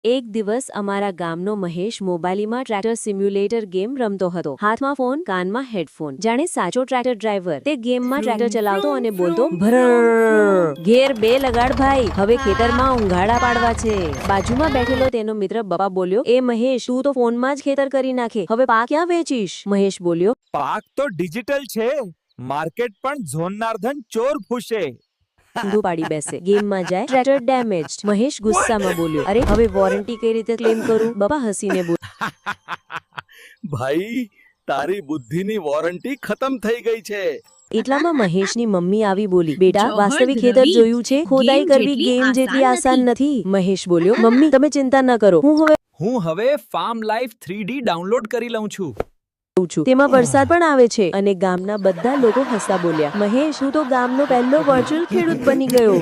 એક દિવસ અમારા ગામનો મહેશ મોબાઈલમાં ટ્રેક્ટર સિમ્યુલેટર ગેમ રમતો હતો. હાથમાં ફોન, કાનમાં હેડફોન. જાણે સાચો ટ્રેક્ટર ડ્રાઈવર. તે ગેમમાં ટ્રેક્ટર ચલાવતો અને બોલતો, ભરર, ઘેર બે લગાડ ભાઈ, હવે ખેતરમાં ઉંઘાડા પાડવા છે. બાજુમાં બેઠેલો તેનો મિત્ર બપા બોલ્યો, એ મહેશ, તું તો ફોનમાં જ ખેતર કરી નાખે, હવે પાક ક્યાં વેચીશ? મહેશ બોલ્યો, પાક તો ડિજિટલ છે, માર્કેટ પણ ઝોનનાર્ધન ચોર ફૂશે. ઊંધું પાડી બેસે, ગેમમાં જાય, ટ્રેક્ટર ડેમેજ્ડ. મહેશ ગુસ્સામાં બોલ્યો, અરે હવે વોરંટી કઈ રીતે ક્લેમ કરું? બપા હસીને બોલ્યો, ભાઈ, તારી બુદ્ધિની વોરંટી ખતમ થઈ ગઈ છે. એટલામાં મહેશની મમ્મી આવી બોલી, બેટા, વાસ્તવિક ખેતર જોયું છે? ખોદાઈ કરવી ગેમ જેટલી આસાન નથી. મહેશ બોલ્યો, મમ્મી તમે ચિંતા ન કરો, હું હવે ફાર્મ લાઈફ 3D ડાઉનલોડ કરી લઉં છું. તેમાં વરસાદ પણ આવે છે અને ગામના બધા લોકો હસતા બોલ્યા, મહેશ, હું તો ગામનો પહેલો વર્ચ્યુઅલ ખેડૂત બની ગયો.